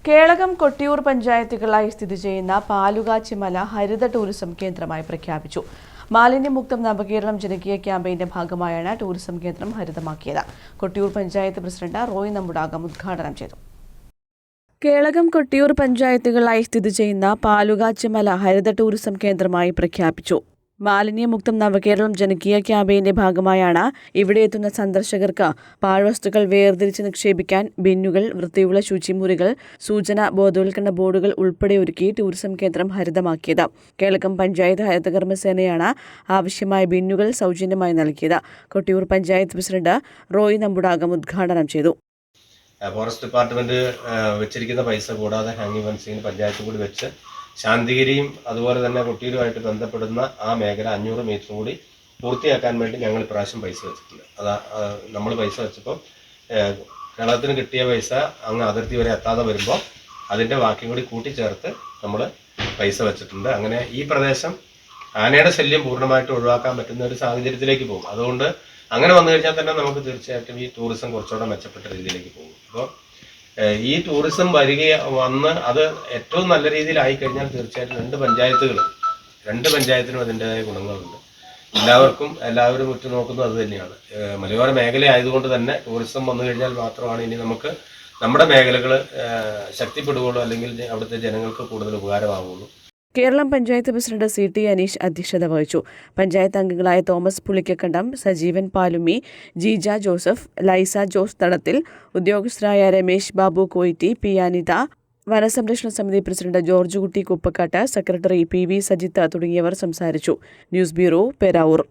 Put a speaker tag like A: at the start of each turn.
A: കേളകം കൊട്ടിയൂർ പഞ്ചായത്തുകളായി സ്ഥിതി ചെയ്യുന്ന പാലുകാച്ചിമല ഹരിത ടൂറിസം കേന്ദ്രമായി പ്രഖ്യാപിച്ചു. മാലിന്യമുക്തം നവകേരളം ജനകീയ ക്യാമ്പയിന്റെ ഭാഗമായാണ് ടൂറിസം കേന്ദ്രം ഹരിതമാക്കിയത്. കൊട്ടിയൂർ പഞ്ചായത്ത് പ്രസിഡന്റ് റോയ് നമ്മുടാകം ഉദ്ഘാടനം ചെയ്തു. കേളകം കൊട്ടിയൂർ പഞ്ചായത്തുകളായി സ്ഥിതി ചെയ്യുന്ന പാലുകാച്ചിമല ഹരിത ടൂറിസം കേന്ദ്രമായി പ്രഖ്യാപിച്ചു. മാലിന്യമുക്തം നവകേരളം ജനകീയ ക്യാമ്പയിന്റെ ഭാഗമായാണ് ഇവിടെ എത്തുന്ന സന്ദർശകർക്ക് പാഴ്വസ്തുക്കൾ വേർതിരിച്ച് നിക്ഷേപിക്കാൻ ബിന്നുകൾ, വൃത്തിയുള്ള ശുചിമുറികൾ, സൂചന ബോധവൽക്കരണ ബോർഡുകൾ ഉൾപ്പെടെ ഒരുക്കി ടൂറിസം കേന്ദ്രം ഹരിതമാക്കിയത്. കേളകം പഞ്ചായത്ത് ഹരിതകർമ്മസേനയാണ് ആവശ്യമായ ബിന്നുകൾ സൗജന്യമായി നൽകിയത്. കൊട്ടിയൂർ പഞ്ചായത്ത് പ്രസിഡന്റ് റോയ് നമ്മുടാകം ഉദ്ഘാടനം ചെയ്തു.
B: ഫോറസ്റ്റ് ഡിപ്പാർട്ട്മെന്റ് വെച്ചിരിക്കുന്ന പൈസ കൂടാതെ ഹാങ്ങിങ് ഫെൻസിംഗ് പഞ്ചായത്തും കൂടി വെച്ച് ശാന്തിഗിരിയും അതുപോലെ തന്നെ കൊട്ടിയൂരുമായിട്ട് ബന്ധപ്പെടുന്ന ആ മേഖല 500 മീറ്റർ കൂടി പൂർത്തിയാക്കാൻ വേണ്ടി ഞങ്ങൾ ഇപ്രാവശ്യം പൈസ വെച്ചിട്ടുണ്ട്. നമ്മൾ പൈസ വെച്ചപ്പോൾ കേരളത്തിന് കിട്ടിയ പൈസ അങ്ങ് അതിർത്തി വരെ എത്താതെ വരുമ്പോൾ അതിൻ്റെ ബാക്കിയും കൂടി കൂട്ടിച്ചേർത്ത് നമ്മൾ പൈസ വെച്ചിട്ടുണ്ട്. അങ്ങനെ ഈ പ്രദേശം ആനയുടെ ശല്യം പൂർണ്ണമായിട്ട് ഒഴിവാക്കാൻ പറ്റുന്ന ഒരു സാഹചര്യത്തിലേക്ക് പോകും. അതുകൊണ്ട് അങ്ങനെ വന്നു കഴിഞ്ഞാൽ തന്നെ നമുക്ക് തീർച്ചയായിട്ടും ഈ ടൂറിസം കുറച്ചുകൂടെ മെച്ചപ്പെട്ട രീതിയിലേക്ക് പോകും. അപ്പോൾ ഈ ടൂറിസം വന്ന് അത് ഏറ്റവും നല്ല രീതിയിലായി കഴിഞ്ഞാൽ തീർച്ചയായിട്ടും രണ്ട് പഞ്ചായത്തിനും അതിൻ്റെതായ ഗുണങ്ങളുണ്ട്. എല്ലാവരും ഉറ്റുനോക്കുന്നത് അത് തന്നെയാണ്. മലയോര മേഖല ആയതുകൊണ്ട് തന്നെ ടൂറിസം വന്നു കഴിഞ്ഞാൽ മാത്രമാണ് ഇനി നമുക്ക് നമ്മുടെ മേഖലകൾ ശക്തിപ്പെടുകയുള്ളൂ, അല്ലെങ്കിൽ അവിടുത്തെ ജനങ്ങൾക്ക് കൂടുതൽ ഉപകാരമാവുള്ളൂ.
A: കേരളം പഞ്ചായത്ത് പ്രസിഡന്റ് CT അനീഷ് അധ്യക്ഷത വഹിച്ചു. പഞ്ചായത്ത് അംഗങ്ങളായ തോമസ് പുളിക്കക്കണ്ടം, സജീവൻ പാലുമ്മി, ജീജ ജോസഫ്, ലൈസ ജോസ് തടത്തിൽ, ഉദ്യോഗസ്ഥരായ രമേശ് ബാബു കോയിറ്റി, പി അനിത, വനസംരക്ഷണ സമിതി പ്രസിഡന്റ് ജോർജ് കുട്ടി കുപ്പക്കാട്ട്, സെക്രട്ടറി PV സജിത്ത് തുടങ്ങിയവർ സംസാരിച്ചു. News bureau, Peravoor.